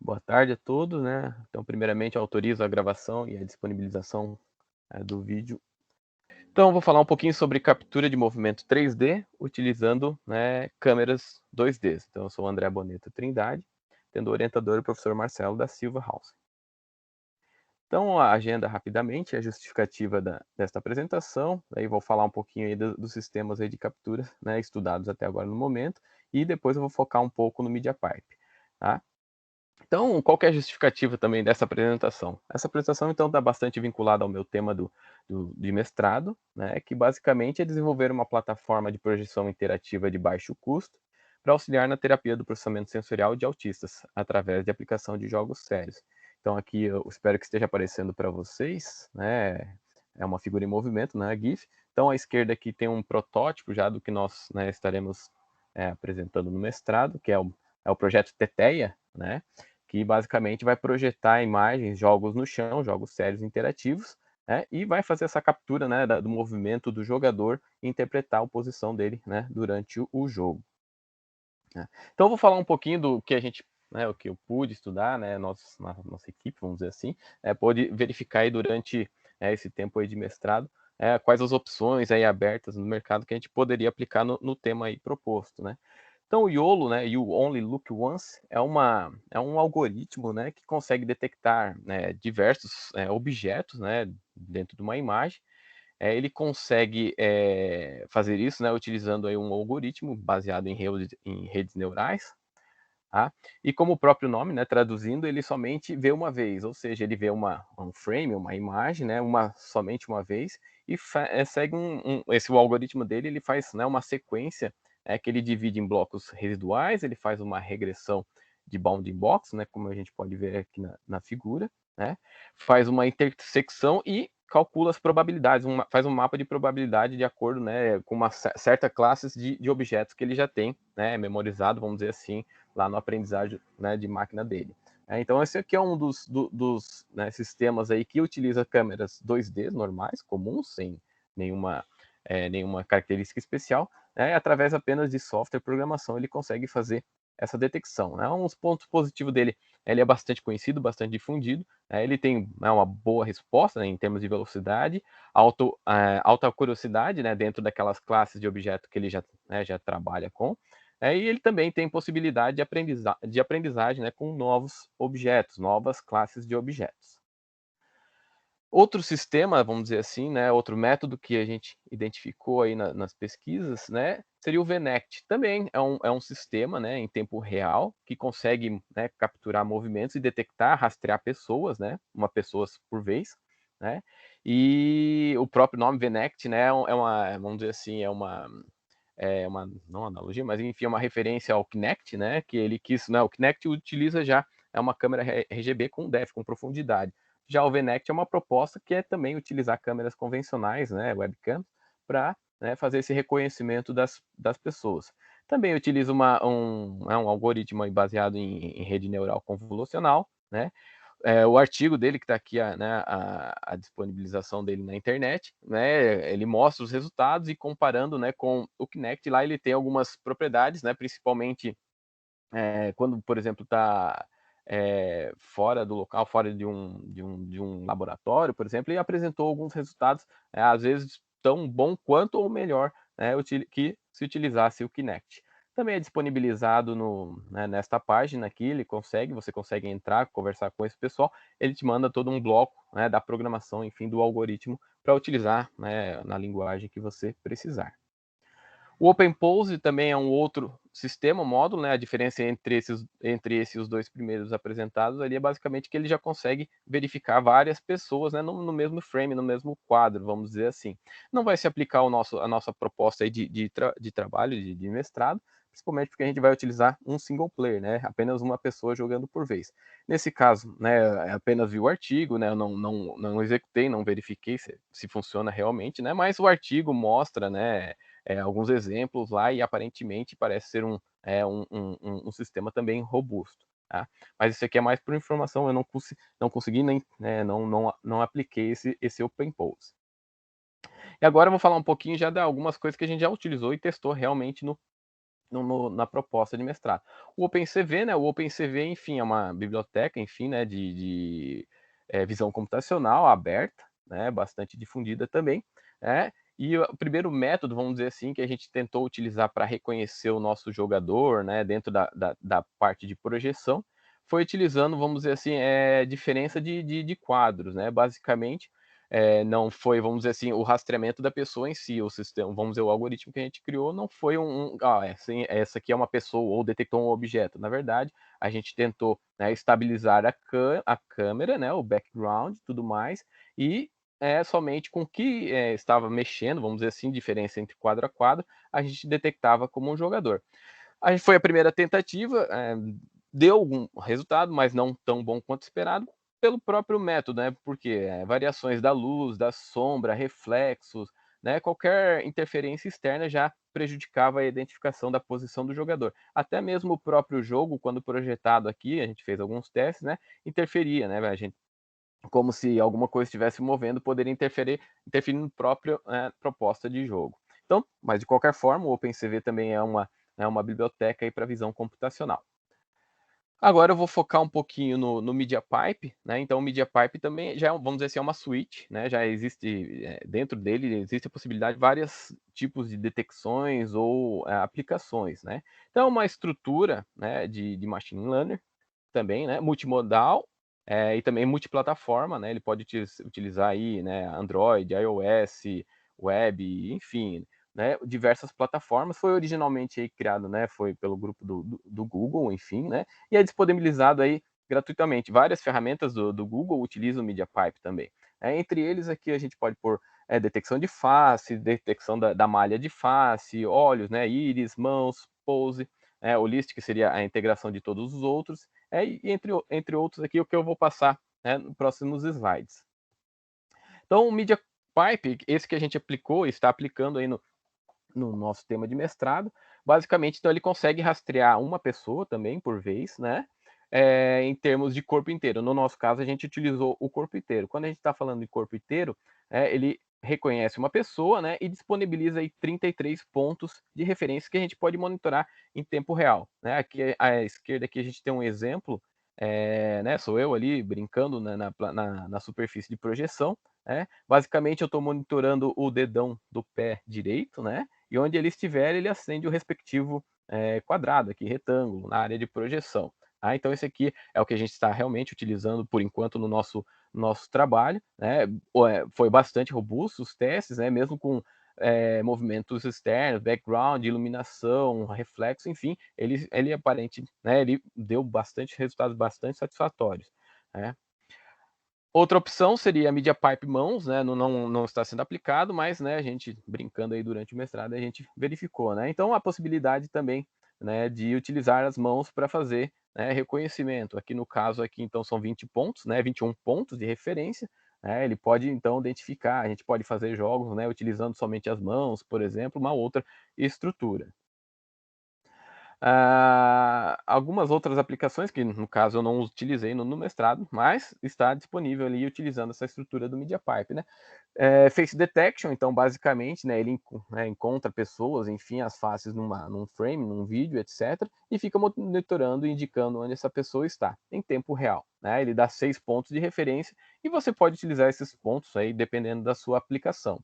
Boa tarde a todos, né? Então, primeiramente, autorizo a gravação e a disponibilização do vídeo. Então, eu vou falar um pouquinho sobre captura de movimento 3D utilizando, né, câmeras 2D. Então, eu sou o André Boneta Trindade, tendo o orientador o professor Marcelo da Silva House. Então, a agenda rapidamente, a justificativa desta apresentação, aí vou falar um pouquinho aí dos sistemas aí de captura, né, estudados até agora no momento, e depois eu vou focar um pouco no MediaPipe, tá? Então, qual que é a justificativa também dessa apresentação? Essa apresentação, então, está bastante vinculada ao meu tema de mestrado, né, que basicamente é desenvolver uma plataforma de projeção interativa de baixo custo para auxiliar na terapia do processamento sensorial de autistas, através de aplicação de jogos sérios. Então, aqui eu espero que esteja aparecendo para vocês, né, é uma figura em movimento, né, GIF. Então, à esquerda aqui tem um protótipo já do que nós, né, estaremos apresentando no mestrado, que é o projeto Teteia, né, que basicamente vai projetar imagens, jogos no chão, jogos sérios interativos, né, e vai fazer essa captura, né, do movimento do jogador e interpretar a posição dele, né, durante o jogo. Né. Então eu vou falar um pouquinho do que a gente, né, o que eu pude estudar, né, nossa equipe, vamos dizer assim, pôde verificar aí durante esse tempo aí de mestrado, quais as opções aí abertas no mercado que a gente poderia aplicar no tema aí proposto, né. Então o YOLO, né, You Only Look Once, é um algoritmo, né, que consegue detectar, né, diversos objetos, né, dentro de uma imagem. Ele consegue fazer isso, né, utilizando aí um algoritmo baseado em redes neurais, tá? E como o próprio nome, né, traduzindo, ele somente vê uma vez, ou seja, ele vê um frame, uma imagem, né, somente uma vez, e segue o algoritmo dele, ele faz, né, uma sequência que ele divide em blocos residuais, ele faz uma regressão de bounding box, né, como a gente pode ver aqui na figura, né, faz uma intersecção e calcula as probabilidades, faz um mapa de probabilidade de acordo, né, com uma certa classe de objetos que ele já tem, né, memorizado, vamos dizer assim, lá no aprendizagem, né, de máquina dele. Então, esse aqui é um dos né, sistemas aí que utiliza câmeras 2D normais, comuns, sem nenhuma característica especial, né, através apenas de software e programação ele consegue fazer essa detecção. Né? Um dos pontos positivos dele, ele é bastante conhecido, bastante difundido, né? Ele tem, né, uma boa resposta, né, em termos de velocidade, alta curiosidade, né, dentro daquelas classes de objeto que ele já trabalha com, e ele também tem possibilidade de aprendizagem, né, com novos objetos, novas classes de objetos. Outro sistema, vamos dizer assim, né, outro método que a gente identificou aí nas pesquisas, né, seria o VNext. Também é um sistema, né, em tempo real, que consegue, né, capturar movimentos e detectar, rastrear pessoas, né, uma pessoa por vez, né, e o próprio nome VNext, né, vamos dizer assim, uma não analogia, mas enfim, é uma referência ao Kinect, né, que ele quis, né, o Kinect utiliza já uma câmera RGB com depth, com profundidade. Já o VNext é uma proposta que é também utilizar câmeras convencionais, né, webcams, para, né, fazer esse reconhecimento das pessoas. Também utiliza um algoritmo baseado em rede neural convolucional, né, o artigo dele, que está aqui a disponibilização dele na internet, né, ele mostra os resultados e comparando, né, com o Kinect, lá ele tem algumas propriedades, né, principalmente quando, por exemplo, está fora do local, fora de um laboratório, por exemplo, e apresentou alguns resultados, às vezes tão bom quanto ou melhor, né, que se utilizasse o Kinect. Também é disponibilizado nesta página aqui, você consegue entrar, conversar com esse pessoal, ele te manda todo um bloco, né, da programação, enfim, do algoritmo para utilizar, né, na linguagem que você precisar. O OpenPose também é um outro sistema, módulo, né? A diferença entre os dois primeiros apresentados ali é basicamente que ele já consegue verificar várias pessoas, né, no mesmo frame, no mesmo quadro, vamos dizer assim. Não vai se aplicar a nossa proposta aí de trabalho, de mestrado, principalmente porque a gente vai utilizar um single player, né? Apenas uma pessoa jogando por vez. Nesse caso, né, apenas vi o artigo, né? Eu não executei, não verifiquei se funciona realmente, né? Mas o artigo mostra, né, alguns exemplos lá e aparentemente parece ser um sistema também robusto. Tá? Mas isso aqui é mais por informação, eu não consegui nem, né, não apliquei esse OpenPose. E agora eu vou falar um pouquinho já de algumas coisas que a gente já utilizou e testou realmente na proposta de mestrado. O OpenCV, né? O OpenCV, enfim, é uma biblioteca, enfim, né, de visão computacional aberta, né, bastante difundida também, né? E o primeiro método, vamos dizer assim, que a gente tentou utilizar para reconhecer o nosso jogador, né, dentro da parte de projeção, foi utilizando, vamos dizer assim, diferença de quadros, né? Basicamente, não foi, vamos dizer assim, o rastreamento da pessoa em si, o sistema, vamos dizer, o algoritmo que a gente criou não foi essa aqui é uma pessoa ou detectou um objeto. Na verdade, a gente tentou, né, estabilizar a câmera, né, o background, tudo mais, e somente com o que estava mexendo, vamos dizer assim, diferença entre quadro a quadro, a gente detectava como um jogador. A gente foi a primeira tentativa, deu algum resultado, mas não tão bom quanto esperado, pelo próprio método, né? Porque variações da luz, da sombra, reflexos, né? Qualquer interferência externa já prejudicava a identificação da posição do jogador. Até mesmo o próprio jogo, quando projetado aqui, a gente fez alguns testes, né? Interferia, né? A gente, como se alguma coisa estivesse movendo, poderia interferir no próprio proposta de jogo. Então, mas de qualquer forma, o OpenCV também é uma biblioteca para visão computacional. Agora eu vou focar um pouquinho no MediaPipe, né? Então o MediaPipe também já, vamos dizer assim, é uma suite, né? Já existe, dentro dele existe a possibilidade de vários tipos de detecções ou aplicações, né? Então é uma estrutura, né, de machine learning também, né? Multimodal, e também multiplataforma, né? Ele pode utilizar aí, né, Android, iOS, web, enfim, né, diversas plataformas. Foi originalmente aí criado, né, foi pelo grupo do Google, enfim, né, e é disponibilizado aí gratuitamente. Várias ferramentas do Google utilizam o MediaPipe também. Entre eles aqui a gente pode pôr detecção de face, detecção da malha de face, olhos, né, íris, mãos, pose, o list, que seria a integração de todos os outros, e entre outros aqui, o que eu vou passar, né, nos próximos slides. Então, o MediaPipe, esse que a gente aplicou, está aplicando aí no nosso tema de mestrado, basicamente, então ele consegue rastrear uma pessoa também por vez, né? Em termos de corpo inteiro. No nosso caso, a gente utilizou o corpo inteiro. Quando a gente está falando de corpo inteiro, ele reconhece uma pessoa, né, e disponibiliza aí 33 pontos de referência que a gente pode monitorar em tempo real, né? Aqui à esquerda aqui a gente tem um exemplo, né? Sou eu ali brincando na superfície de projeção, né? Basicamente eu estou monitorando o dedão do pé direito, né? E onde ele estiver, ele acende o respectivo quadrado aqui, retângulo, na área de projeção. Então, esse aqui é o que a gente está realmente utilizando por enquanto no nosso trabalho, né? Foi bastante robusto os testes, né? Mesmo com movimentos externos, background, iluminação, reflexo, enfim, ele aparente, né? Ele deu bastante resultados bastante satisfatórios, né? Outra opção seria a MediaPipe mãos, né? Não está sendo aplicado, mas, né, a gente brincando aí durante o mestrado, a gente verificou, né? Então a possibilidade também, né, de utilizar as mãos para fazer, né, reconhecimento. Aqui no caso aqui, então, são 20 pontos, né? 21 pontos de referência. Né? Ele pode então identificar, a gente pode fazer jogos, né, utilizando somente as mãos, por exemplo, uma outra estrutura. Algumas outras aplicações que, no caso, eu não utilizei no mestrado, mas está disponível ali utilizando essa estrutura do MediaPipe, né? Face Detection, então, basicamente, né, ele encontra pessoas, enfim, as faces num frame, num vídeo, etc., e fica monitorando e indicando onde essa pessoa está, em tempo real. Né? Ele dá 6 pontos de referência e você pode utilizar esses pontos aí dependendo da sua aplicação.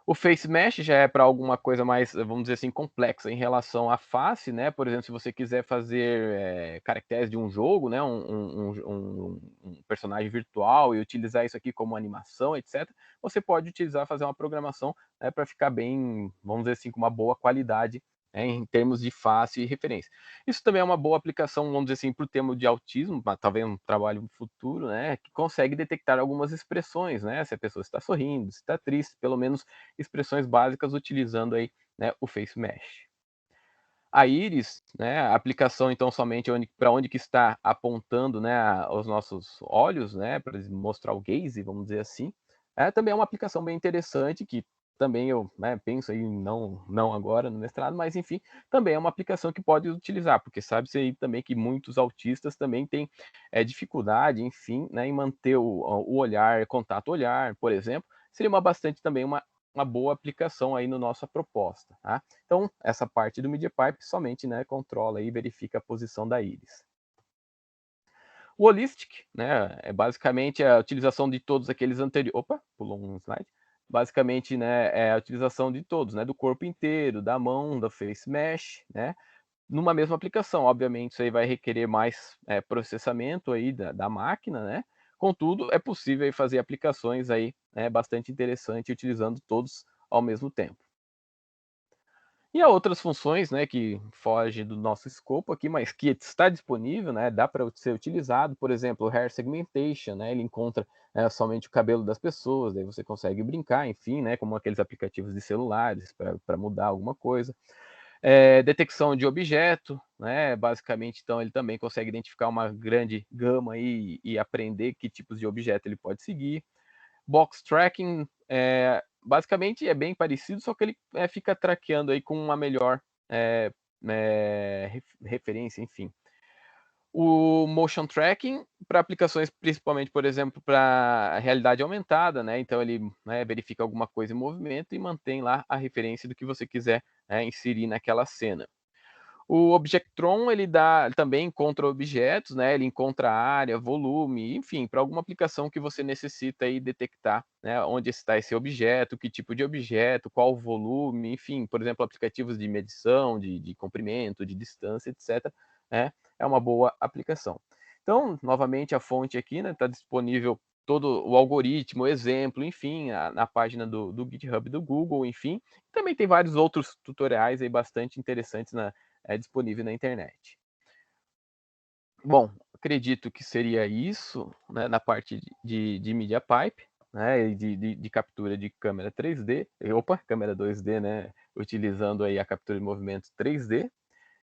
O Face Mesh já é para alguma coisa mais, vamos dizer assim, complexa em relação à face, né? Por exemplo, se você quiser fazer caracteres de um jogo, né? Um personagem virtual e utilizar isso aqui como animação, etc., você pode utilizar, fazer uma programação, né, para ficar bem, vamos dizer assim, com uma boa qualidade, em termos de face e referência. Isso também é uma boa aplicação, vamos dizer assim, para o tema de autismo, talvez um trabalho futuro, né? Que consegue detectar algumas expressões, né? Se a pessoa está sorrindo, se está triste, pelo menos expressões básicas utilizando aí, né, o Face Mesh. A íris, né, a aplicação então somente para onde que está apontando, né, os nossos olhos, né, para mostrar o gaze, vamos dizer assim, também é uma aplicação bem interessante que também eu, né, penso aí não agora no mestrado, mas enfim, também é uma aplicação que pode utilizar, porque sabe-se aí também que muitos autistas também têm dificuldade, enfim, né, em manter o olhar, contato olhar, por exemplo, seria bastante também uma boa aplicação aí na nossa proposta, tá? Então, essa parte do MediaPipe somente, né, controla e verifica a posição da íris. O Holistic, né, é basicamente a utilização de todos aqueles anteriores. Opa, pulou um slide. Basicamente, né, é a utilização de todos, né, do corpo inteiro, da mão, da face mesh, né, numa mesma aplicação. Obviamente, isso aí vai requerer mais processamento aí da máquina, né? Contudo, é possível aí fazer aplicações aí, né, bastante interessantes utilizando todos ao mesmo tempo. E há outras funções, né, que fogem do nosso escopo aqui, mas que está disponível, né, dá para ser utilizado, por exemplo, o Hair Segmentation, né, ele encontra somente o cabelo das pessoas, daí você consegue brincar, enfim, né, como aqueles aplicativos de celulares para mudar alguma coisa. Detecção de objeto, né, basicamente, então, ele também consegue identificar uma grande gama aí e aprender que tipos de objeto ele pode seguir. Box tracking, basicamente é bem parecido, só que ele fica traqueando aí com uma melhor referência, enfim. O motion tracking para aplicações, principalmente, por exemplo, para realidade aumentada, né? Então ele, né, verifica alguma coisa em movimento e mantém lá a referência do que você quiser, inserir naquela cena. O Objectron, ele também encontra objetos, né, ele encontra área, volume, enfim, para alguma aplicação que você necessita aí detectar, né, onde está esse objeto, que tipo de objeto, qual o volume, enfim, por exemplo, aplicativos de medição, de comprimento, de distância, etc., né, é uma boa aplicação. Então, novamente, a fonte aqui, né, está disponível todo o algoritmo, o exemplo, enfim, na página do GitHub do Google, enfim. Também tem vários outros tutoriais aí bastante interessantes disponível na internet. Bom, acredito que seria isso, né, na parte de Media Pipe, né, e de captura de câmera 3D, câmera 2D, né, utilizando aí a captura de movimento 3D.